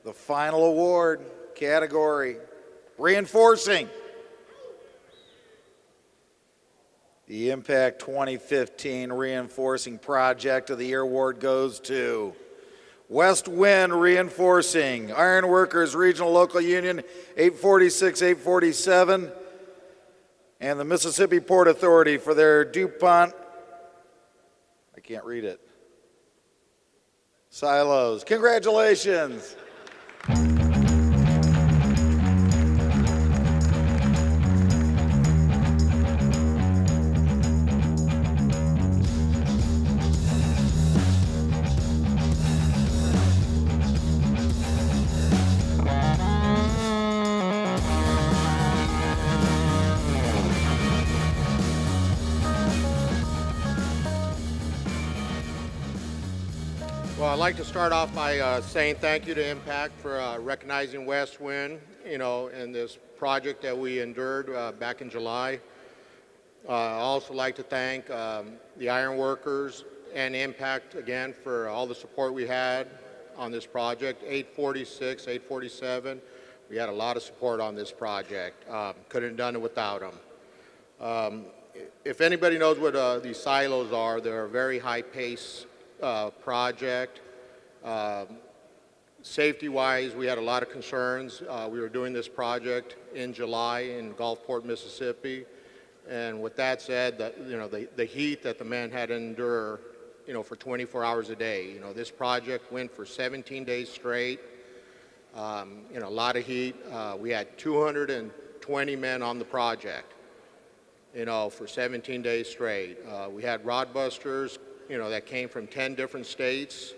The final award category, reinforcing. The Impact 2015 Reinforcing Project of the Year award goes to West Wind Reinforcing, Ironworkers Regional Local Union 846-847, and the Mississippi Port Authority for their DuPont, I can't read it, silos. Congratulations. Well, I'd like to start off by saying thank you to Impact for recognizing West Wind, in this project that we endured back in July. I also like to thank the Ironworkers and Impact again for all the support we had on this project. 846, 847, we had a lot of support on this project. Couldn't have done it without them. If anybody knows what these silos are, they're a very high-pace project. Safety-wise, we had a lot of concerns. We were doing this project in July in Gulfport, Mississippi, and with that said, the heat that the men had to endure, for 24 hours a day. This project went for 17 days straight. A lot of heat. We had 220 men on the project, for 17 days straight. We had rod busters, that came from 10 different states,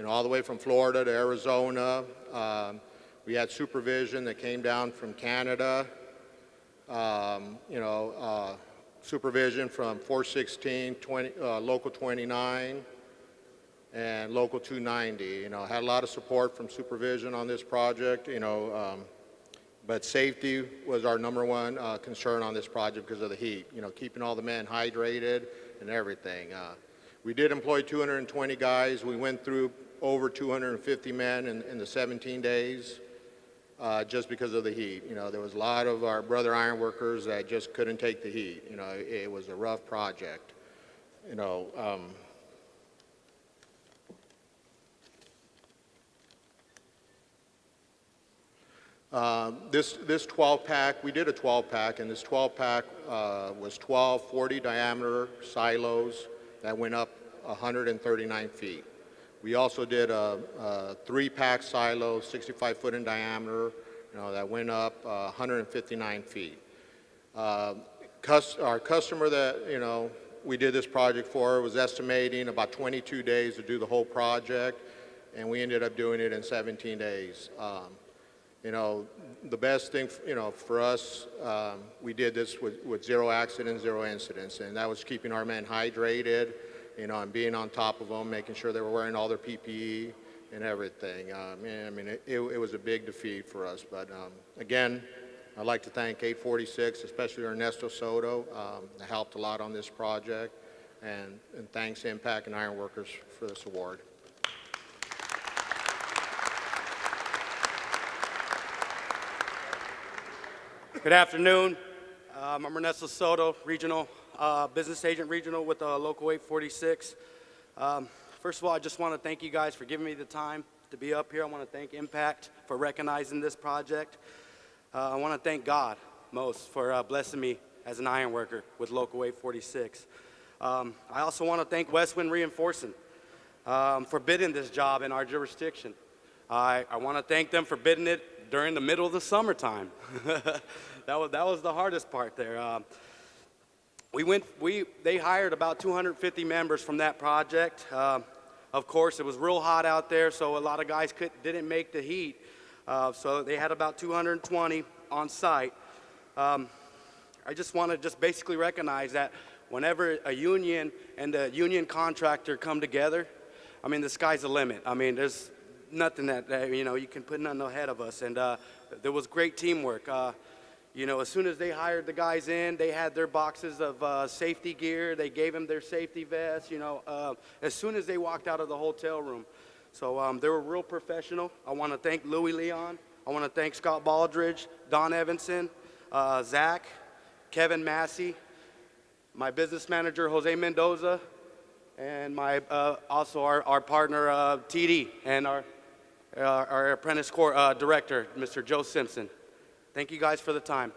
all the way from Florida to Arizona. We had supervision that came down from Canada, supervision from 416, Local 29, and Local 290. Had a lot of support from supervision on this project, but safety was our number one concern on this project because of the heat, keeping all the men hydrated and everything. We did employ 220 guys. We went through over 250 men in the 17 days just because of the heat. There was a lot of our brother ironworkers that just couldn't take the heat. It was a rough project. This 12-pack, we did a 12-pack, and this 12-pack was 12 40 diameter silos that went up 139 feet. We also did a 3-pack silo, 65 foot in diameter, that went up 159 feet. Our customer that, we did this project for was estimating about 22 days to do the whole project, and we ended up doing it in 17 days. The best thing, for us, we did this with 0 accidents, 0 incidents, and that was keeping our men hydrated, and being on top of them, making sure they were wearing all their PPE and everything. It was a big defeat for us, but again, I'd like to thank 846, especially Ernesto Soto, that helped a lot on this project, and thanks Impact and Ironworkers for this award. Good afternoon. I'm Ernesto Soto, regional business agent regional with Local 846. First of all, I just want to thank you guys for giving me the time to be up here. I want to thank Impact for recognizing this project. I want to thank God most for blessing me as an iron worker with Local 846. I also want to thank West Wind Reinforcing for bidding this job in our jurisdiction. I want to thank them for bidding it during the middle of the summertime. That was the hardest part there. They hired about 250 members from that project. Of course, it was real hot out there, so a lot of guys didn't make the heat. So they had about 220 on site. I just want to basically recognize that whenever a union and a union contractor come together, the sky's the limit. There's nothing that you can put nothing ahead of us, and there was great teamwork. As soon as they hired the guys in, they had their boxes of safety gear. They gave them their safety vests, as soon as they walked out of the hotel room. So they were real professional. I want to thank Louis Leon. I want to thank Scott Baldridge, Don Evanson, Zach, Kevin Massey, my business manager, Jose Mendoza, and also our partner, TD, and our apprentice corps director, Mr. Joe Simpson. Thank you guys for the time.